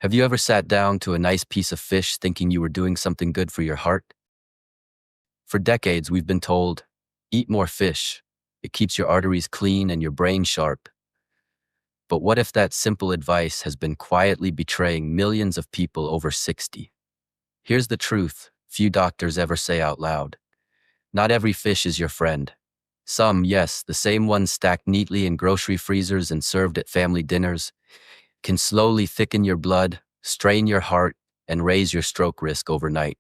Have you ever sat down to a nice piece of fish thinking you were doing something good for your heart? For decades, we've been told, eat more fish. It keeps your arteries clean and your brain sharp. But what if that simple advice has been quietly betraying millions of people over 60? Here's the truth few doctors ever say out loud. Not every fish is your friend. Some, yes, the same ones stacked neatly in grocery freezers and served at family dinners, can slowly thicken your blood, strain your heart, and raise your stroke risk overnight.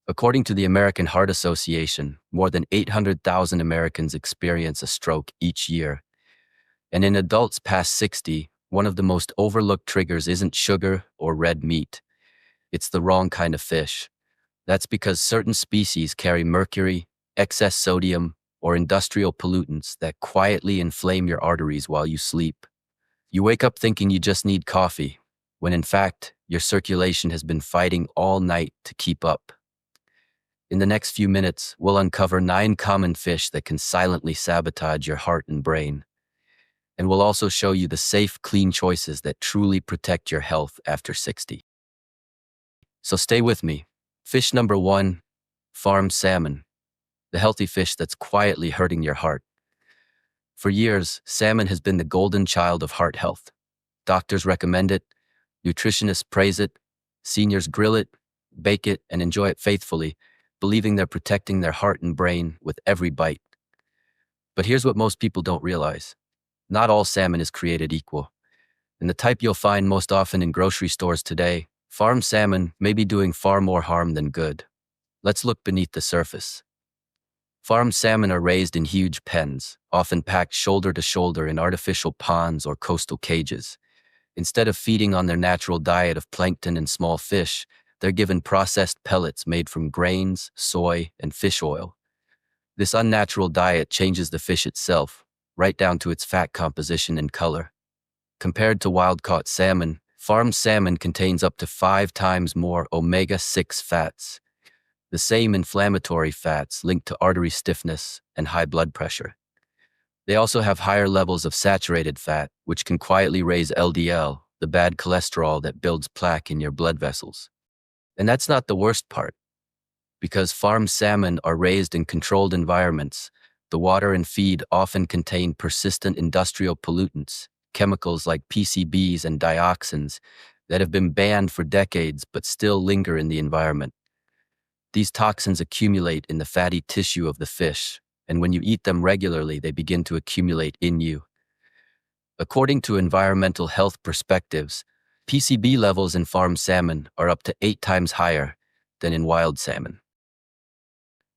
According to the American Heart Association, more than 800,000 Americans experience a stroke each year. And in adults past 60, one of the most overlooked triggers isn't sugar or red meat. It's the wrong kind of fish. That's because certain species carry mercury, excess sodium, or industrial pollutants that quietly inflame your arteries while you sleep. You wake up thinking you just need coffee, when in fact, your circulation has been fighting all night to keep up. In the next few minutes, we'll uncover 9 common fish that can silently sabotage your heart and brain. And we'll also show you the safe, clean choices that truly protect your health after 60. So stay with me. Fish number 1, farm salmon, the healthy fish that's quietly hurting your heart. For years, salmon has been the golden child of heart health. Doctors recommend it, nutritionists praise it, seniors grill it, bake it, and enjoy it faithfully, believing they're protecting their heart and brain with every bite. But here's what most people don't realize. Not all salmon is created equal. And the type you'll find most often in grocery stores today, farm salmon, may be doing far more harm than good. Let's look beneath the surface. Farm salmon are raised in huge pens, often packed shoulder to shoulder in artificial ponds or coastal cages. Instead of feeding on their natural diet of plankton and small fish, they're given processed pellets made from grains, soy, and fish oil. This unnatural diet changes the fish itself, right down to its fat composition and color. Compared to wild-caught salmon, farm salmon contains up to 5 times more omega-6 fats, the same inflammatory fats linked to artery stiffness and high blood pressure. They also have higher levels of saturated fat, which can quietly raise LDL, the bad cholesterol that builds plaque in your blood vessels. And that's not the worst part. Because farm salmon are raised in controlled environments, the water and feed often contain persistent industrial pollutants, chemicals like PCBs and dioxins, that have been banned for decades but still linger in the environment. These toxins accumulate in the fatty tissue of the fish, and when you eat them regularly, they begin to accumulate in you. According to environmental health perspectives, PCB levels in farm salmon are up to 8 times higher than in wild salmon.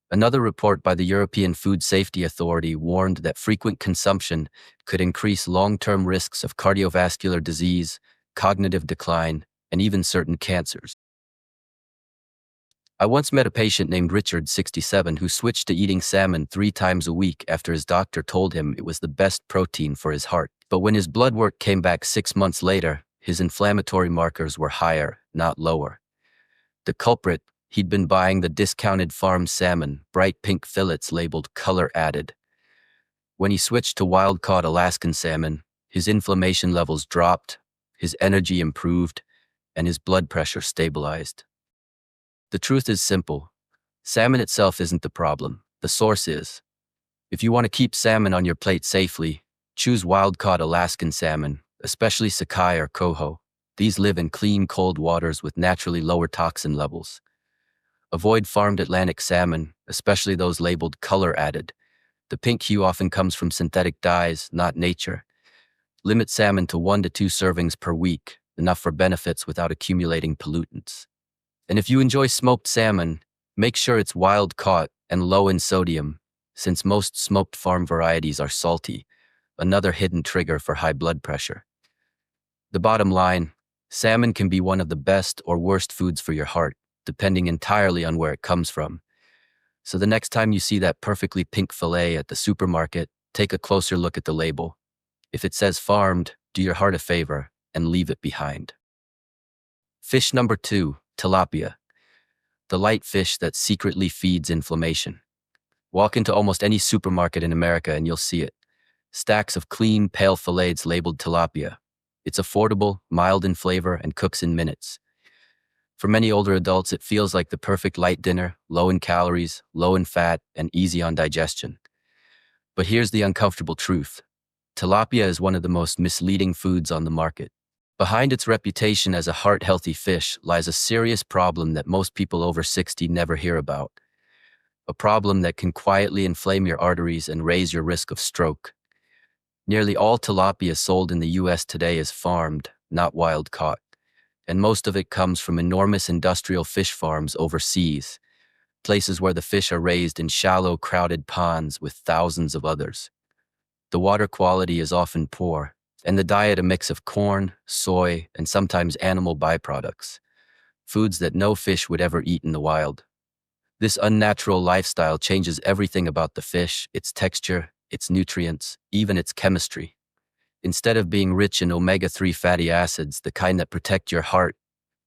Another report by the European Food Safety Authority warned that frequent consumption could increase long-term risks of cardiovascular disease, cognitive decline, and even certain cancers. I once met a patient named Richard, 67, who switched to eating salmon 3 times a week after his doctor told him it was the best protein for his heart. But when his blood work came back 6 months later, his inflammatory markers were higher, not lower. The culprit: he'd been buying the discounted farm salmon, bright pink fillets labeled color added. When he switched to wild-caught Alaskan salmon, his inflammation levels dropped, his energy improved, and his blood pressure stabilized. The truth is simple. Salmon itself isn't the problem. The source is. If you want to keep salmon on your plate safely, choose wild-caught Alaskan salmon, especially Sakai or Coho. These live in clean, cold waters with naturally lower toxin levels. Avoid farmed Atlantic salmon, especially those labeled color added. The pink hue often comes from synthetic dyes, not nature. Limit salmon to 1 to 2 servings per week, enough for benefits without accumulating pollutants. And if you enjoy smoked salmon, make sure it's wild-caught and low in sodium, since most smoked farm varieties are salty, another hidden trigger for high blood pressure. The bottom line: salmon can be one of the best or worst foods for your heart, depending entirely on where it comes from. So the next time you see that perfectly pink fillet at the supermarket, take a closer look at the label. If it says farmed, do your heart a favor and leave it behind. Fish number 2, tilapia, the light fish that secretly feeds inflammation. Walk into almost any supermarket in America and you'll see it. Stacks of clean, pale fillets labeled tilapia. It's affordable, mild in flavor, and cooks in minutes. For many older adults, it feels like the perfect light dinner, low in calories, low in fat, and easy on digestion. But here's the uncomfortable truth. Tilapia is one of the most misleading foods on the market. Behind its reputation as a heart-healthy fish lies a serious problem that most people over 60 never hear about. A problem that can quietly inflame your arteries and raise your risk of stroke. Nearly all tilapia sold in the US today is farmed, not wild-caught, and most of it comes from enormous industrial fish farms overseas, places where the fish are raised in shallow, crowded ponds with thousands of others. The water quality is often poor, and the diet a mix of corn, soy, and sometimes animal byproducts, foods that no fish would ever eat in the wild. This unnatural lifestyle changes everything about the fish, its texture, its nutrients, even its chemistry. Instead of being rich in omega-3 fatty acids, the kind that protect your heart,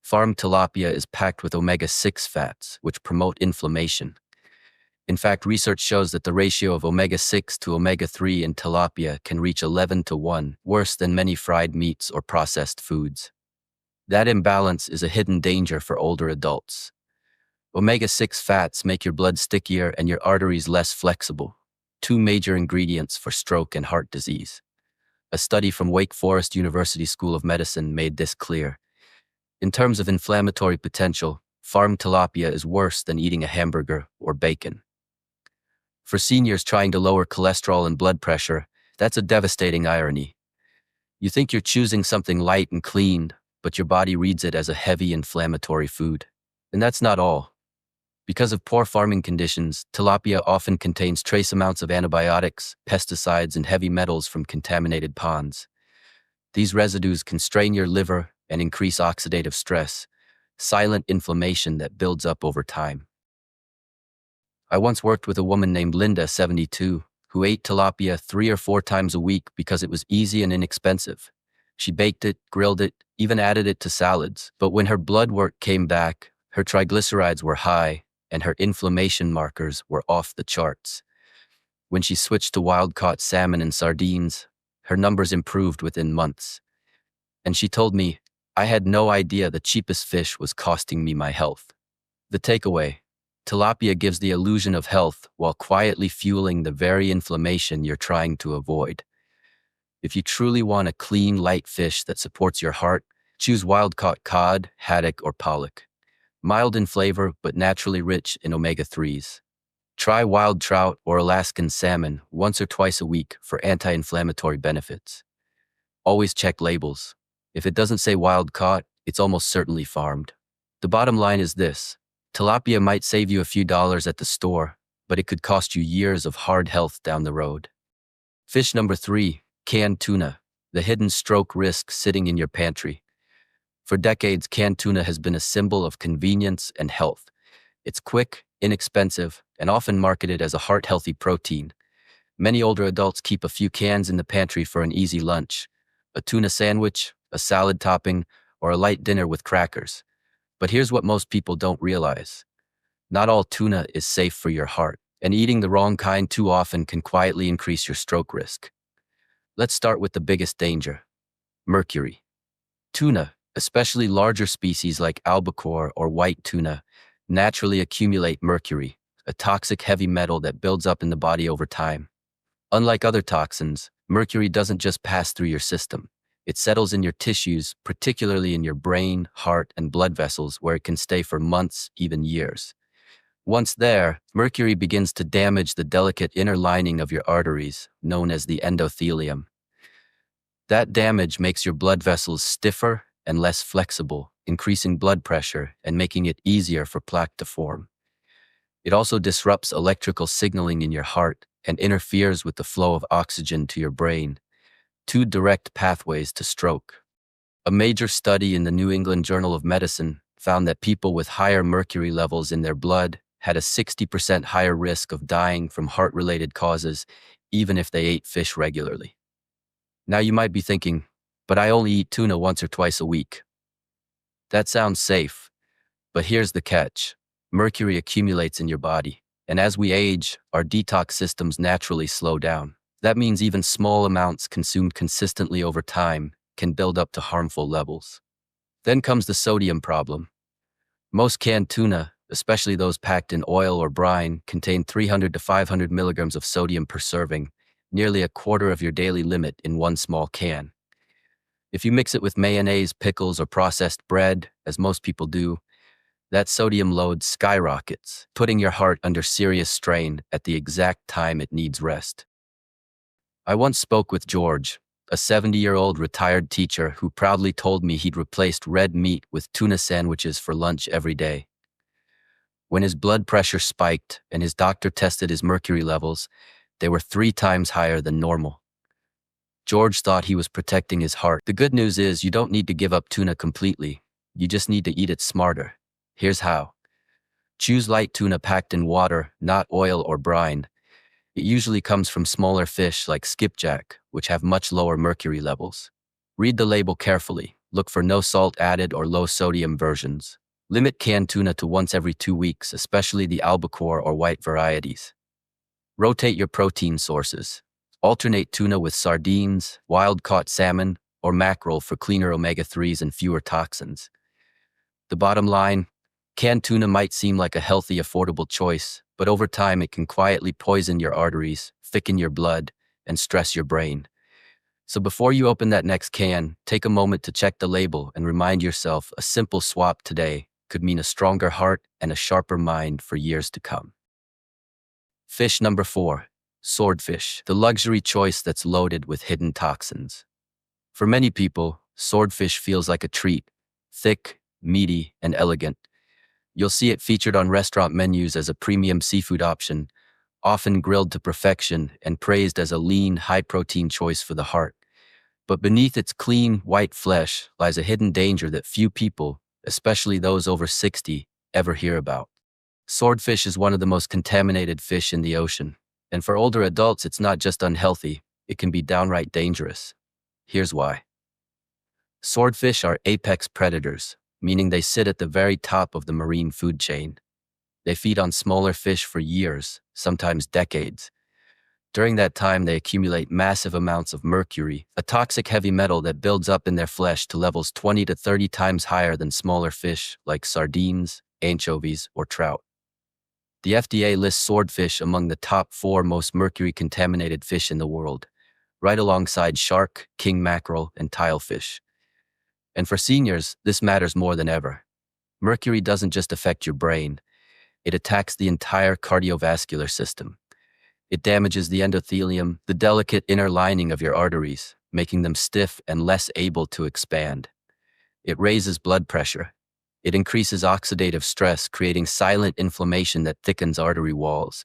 farmed tilapia is packed with omega-6 fats, which promote inflammation. In fact, research shows that the ratio of omega-6 to omega-3 in tilapia can reach 11 to 1, worse than many fried meats or processed foods. That imbalance is a hidden danger for older adults. Omega-6 fats make your blood stickier and your arteries less flexible, two major ingredients for stroke and heart disease. A study from Wake Forest University School of Medicine made this clear. In terms of inflammatory potential, farmed tilapia is worse than eating a hamburger or bacon. For seniors trying to lower cholesterol and blood pressure, that's a devastating irony. You think you're choosing something light and clean, but your body reads it as a heavy inflammatory food. And that's not all. Because of poor farming conditions, tilapia often contains trace amounts of antibiotics, pesticides, and heavy metals from contaminated ponds. These residues can strain your liver and increase oxidative stress, silent inflammation that builds up over time. I once worked with a woman named Linda, 72, who ate tilapia 3 or 4 times a week because it was easy and inexpensive. She baked it, grilled it, even added it to salads. But when her blood work came back, her triglycerides were high, and her inflammation markers were off the charts. When she switched to wild-caught salmon and sardines, her numbers improved within months. And she told me, I had no idea the cheapest fish was costing me my health. The takeaway: tilapia gives the illusion of health while quietly fueling the very inflammation you're trying to avoid. If you truly want a clean, light fish that supports your heart, choose wild-caught cod, haddock, or pollock. Mild in flavor, but naturally rich in omega-3s. Try wild trout or Alaskan salmon once or twice a week for anti-inflammatory benefits. Always check labels. If it doesn't say wild caught, it's almost certainly farmed. The bottom line is this: tilapia might save you a few dollars at the store, but it could cost you years of hard health down the road. Fish number 3, canned tuna, the hidden stroke risk sitting in your pantry. For decades, canned tuna has been a symbol of convenience and health. It's quick, inexpensive, and often marketed as a heart-healthy protein. Many older adults keep a few cans in the pantry for an easy lunch, a tuna sandwich, a salad topping, or a light dinner with crackers. But here's what most people don't realize. Not all tuna is safe for your heart, and eating the wrong kind too often can quietly increase your stroke risk. Let's start with the biggest danger: mercury. Tuna, especially larger species like albacore or white tuna, naturally accumulate mercury, a toxic heavy metal that builds up in the body over time. Unlike other toxins, mercury doesn't just pass through your system. It settles in your tissues, particularly in your brain, heart, and blood vessels, where it can stay for months, even years. Once there, mercury begins to damage the delicate inner lining of your arteries, known as the endothelium. That damage makes your blood vessels stiffer and less flexible, increasing blood pressure and making it easier for plaque to form. It also disrupts electrical signaling in your heart and interferes with the flow of oxygen to your brain, two direct pathways to stroke. A major study in the New England Journal of Medicine found that people with higher mercury levels in their blood had a 60% higher risk of dying from heart-related causes, even if they ate fish regularly. Now you might be thinking, but I only eat tuna once or twice a week. That sounds safe, but here's the catch. Mercury accumulates in your body, and as we age, our detox systems naturally slow down. That means even small amounts consumed consistently over time can build up to harmful levels. Then comes the sodium problem. Most canned tuna, especially those packed in oil or brine, contain 300 to 500 milligrams of sodium per serving, nearly a quarter of your daily limit in one small can. If you mix it with mayonnaise, pickles, or processed bread, as most people do, that sodium load skyrockets, putting your heart under serious strain at the exact time it needs rest. I once spoke with George, a 70-year-old retired teacher who proudly told me he'd replaced red meat with tuna sandwiches for lunch every day. When his blood pressure spiked and his doctor tested his mercury levels, they were 3 times higher than normal. George thought he was protecting his heart. The good news is you don't need to give up tuna completely. You just need to eat it smarter. Here's how. Choose light tuna packed in water, not oil or brine. It usually comes from smaller fish like skipjack, which have much lower mercury levels. Read the label carefully. Look for no salt added or low sodium versions. Limit canned tuna to once every 2 weeks, especially the albacore or white varieties. Rotate your protein sources. Alternate tuna with sardines, wild-caught salmon, or mackerel for cleaner omega-3s and fewer toxins. The bottom line, canned tuna might seem like a healthy, affordable choice, but over time it can quietly poison your arteries, thicken your blood, and stress your brain. So before you open that next can, take a moment to check the label and remind yourself a simple swap today could mean a stronger heart and a sharper mind for years to come. Fish number 4, swordfish, the luxury choice that's loaded with hidden toxins. For many people, swordfish feels like a treat, thick, meaty, and elegant. You'll see it featured on restaurant menus as a premium seafood option, often grilled to perfection and praised as a lean, high-protein choice for the heart. But beneath its clean, white flesh lies a hidden danger that few people, especially those over 60, ever hear about. Swordfish is one of the most contaminated fish in the ocean, and for older adults it's not just unhealthy, it can be downright dangerous. Here's why. Swordfish are apex predators, meaning they sit at the very top of the marine food chain. They feed on smaller fish for years, sometimes decades. During that time, they accumulate massive amounts of mercury, a toxic heavy metal that builds up in their flesh to levels 20 to 30 times higher than smaller fish like sardines, anchovies, or trout. The FDA lists swordfish among the top 4 most mercury-contaminated fish in the world, right alongside shark, king mackerel, and tilefish. And for seniors, this matters more than ever. Mercury doesn't just affect your brain, it attacks the entire cardiovascular system. It damages the endothelium, the delicate inner lining of your arteries, making them stiff and less able to expand. It raises blood pressure. It increases oxidative stress, creating silent inflammation that thickens artery walls.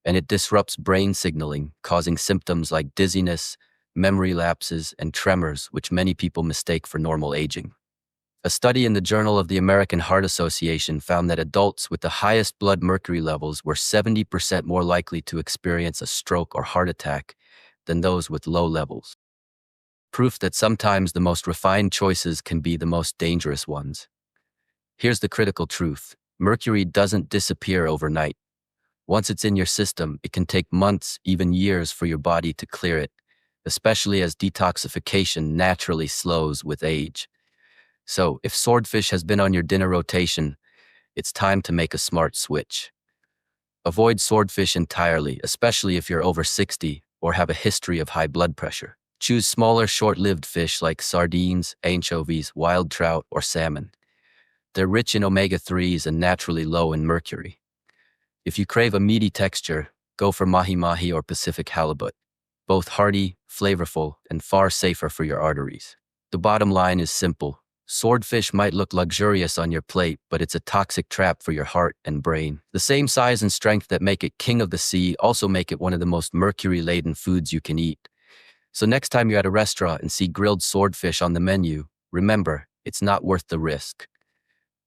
And it disrupts brain signaling, causing symptoms like dizziness, memory lapses, and tremors, which many people mistake for normal aging. A study in the Journal of the American Heart Association found that adults with the highest blood mercury levels were 70% more likely to experience a stroke or heart attack than those with low levels. Proof that sometimes the most refined choices can be the most dangerous ones. Here's the critical truth. Mercury doesn't disappear overnight. Once it's in your system, it can take months, even years, for your body to clear it, especially as detoxification naturally slows with age. So, if swordfish has been on your dinner rotation, it's time to make a smart switch. Avoid swordfish entirely, especially if you're over 60 or have a history of high blood pressure. Choose smaller, short-lived fish like sardines, anchovies, wild trout, or salmon. They're rich in omega-3s and naturally low in mercury. If you crave a meaty texture, go for mahi-mahi or Pacific halibut. Both hearty, flavorful, and far safer for your arteries. The bottom line is simple. Swordfish might look luxurious on your plate, but it's a toxic trap for your heart and brain. The same size and strength that make it king of the sea also make it one of the most mercury-laden foods you can eat. So next time you're at a restaurant and see grilled swordfish on the menu, remember, it's not worth the risk.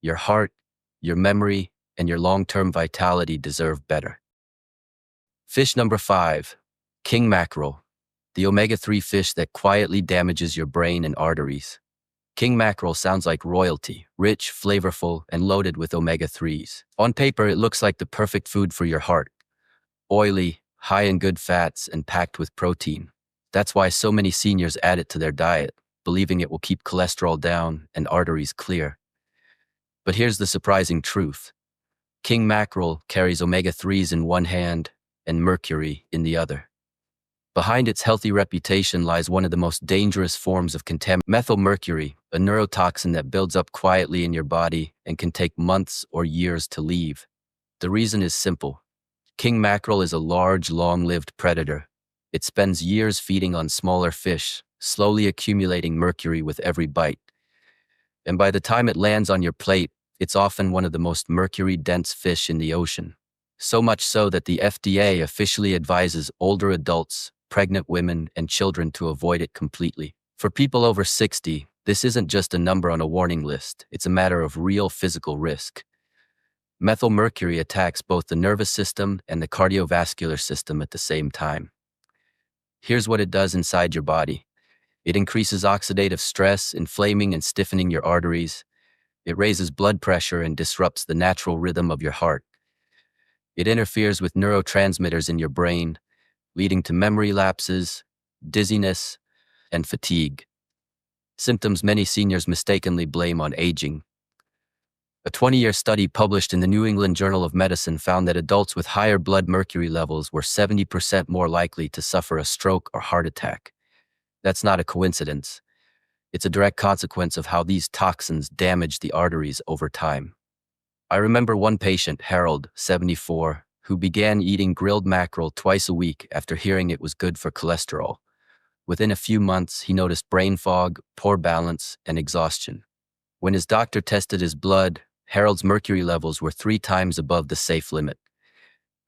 Your heart, your memory, and your long-term vitality deserve better. Fish number 5, king mackerel, the omega-3 fish that quietly damages your brain and arteries. King mackerel sounds like royalty, rich, flavorful, and loaded with omega-3s. On paper, it looks like the perfect food for your heart. Oily, high in good fats, and packed with protein. That's why so many seniors add it to their diet. believing it will keep cholesterol down and arteries clear. But here's the surprising truth. King mackerel carries omega-3s in one hand and mercury in the other. Behind its healthy reputation lies one of the most dangerous forms of contamination, methylmercury, a neurotoxin that builds up quietly in your body and can take months or years to leave. The reason is simple. King mackerel is a large, long-lived predator. It spends years feeding on smaller fish, slowly accumulating mercury with every bite. And by the time it lands on your plate, it's often one of the most mercury-dense fish in the ocean. So much so that the FDA officially advises older adults, pregnant women, and children to avoid it completely. For people over 60, this isn't just a number on a warning list, it's a matter of real physical risk. Methylmercury attacks both the nervous system and the cardiovascular system at the same time. Here's what it does inside your body. It increases oxidative stress, inflaming and stiffening your arteries. It raises blood pressure and disrupts the natural rhythm of your heart. It interferes with neurotransmitters in your brain, leading to memory lapses, dizziness, and fatigue. Symptoms many seniors mistakenly blame on aging. A 20-year study published in the New England Journal of Medicine found that adults with higher blood mercury levels were 70% more likely to suffer a stroke or heart attack. That's not a coincidence. It's a direct consequence of how these toxins damage the arteries over time. I remember one patient, Harold, 74, who began eating grilled mackerel twice a week after hearing it was good for cholesterol. Within a few months, he noticed brain fog, poor balance, and exhaustion. When his doctor tested his blood, Harold's mercury levels were 3 times above the safe limit.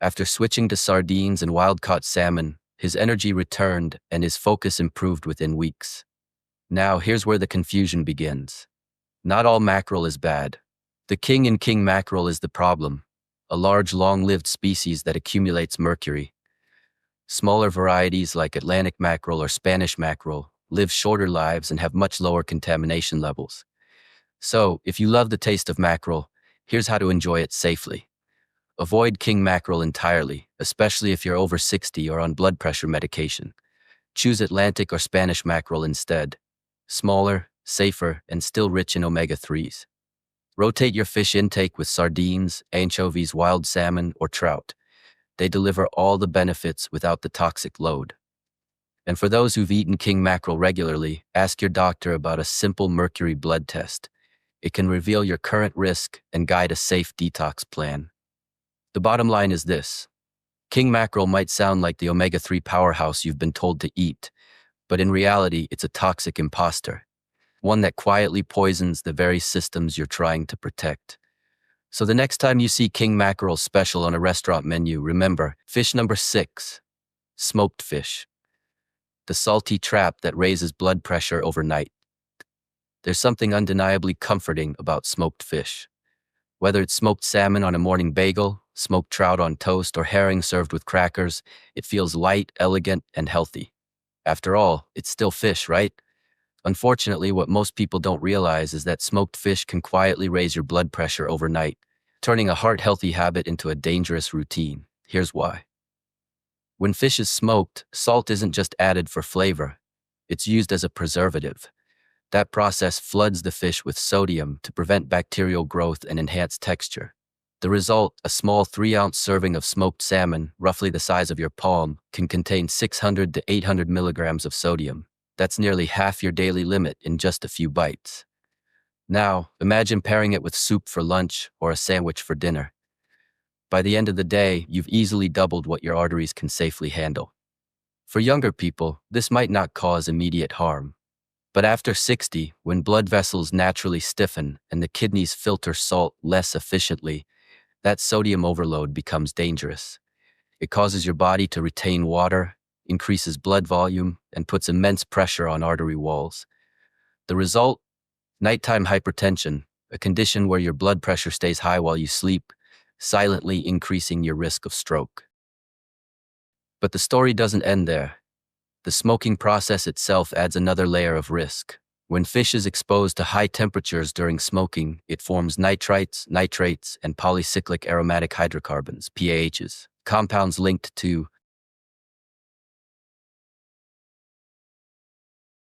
After switching to sardines and wild-caught salmon, his energy returned and his focus improved within weeks. Now, here's where the confusion begins. Not all mackerel is bad. The king in king mackerel is the problem, a large, long-lived species that accumulates mercury. Smaller varieties like Atlantic mackerel or Spanish mackerel live shorter lives and have much lower contamination levels. So, if you love the taste of mackerel, here's how to enjoy it safely. Avoid king mackerel entirely, especially if you're over 60 or on blood pressure medication. Choose Atlantic or Spanish mackerel instead. Smaller, safer, and still rich in omega-3s. Rotate your fish intake with sardines, anchovies, wild salmon, or trout. They deliver all the benefits without the toxic load. And for those who've eaten king mackerel regularly, ask your doctor about a simple mercury blood test. It can reveal your current risk and guide a safe detox plan. The bottom line is this. King mackerel might sound like the omega-3 powerhouse you've been told to eat, but in reality, it's a toxic imposter, one that quietly poisons the very systems you're trying to protect. So the next time you see king mackerel special on a restaurant menu, remember, fish number 6, smoked fish. The salty trap that raises blood pressure overnight. There's something undeniably comforting about smoked fish. Whether it's smoked salmon on a morning bagel, smoked trout on toast, or herring served with crackers, it feels light, elegant, and healthy. After all, it's still fish, right? Unfortunately, what most people don't realize is that smoked fish can quietly raise your blood pressure overnight, turning a heart-healthy habit into a dangerous routine. Here's why. When fish is smoked, salt isn't just added for flavor. It's used as a preservative. That process floods the fish with sodium to prevent bacterial growth and enhance texture. The result, a small 3-ounce serving of smoked salmon, roughly the size of your palm, can contain 600 to 800 milligrams of sodium. That's nearly half your daily limit in just a few bites. Now, imagine pairing it with soup for lunch or a sandwich for dinner. By the end of the day, you've easily doubled what your arteries can safely handle. For younger people, this might not cause immediate harm. But after 60, when blood vessels naturally stiffen and the kidneys filter salt less efficiently, that sodium overload becomes dangerous. It causes your body to retain water, increases blood volume, and puts immense pressure on artery walls. The result? Nighttime hypertension, a condition where your blood pressure stays high while you sleep, silently increasing your risk of stroke. But the story doesn't end there. The smoking process itself adds another layer of risk. When fish is exposed to high temperatures during smoking, it forms nitrites, nitrates, and polycyclic aromatic hydrocarbons, PAHs, compounds linked to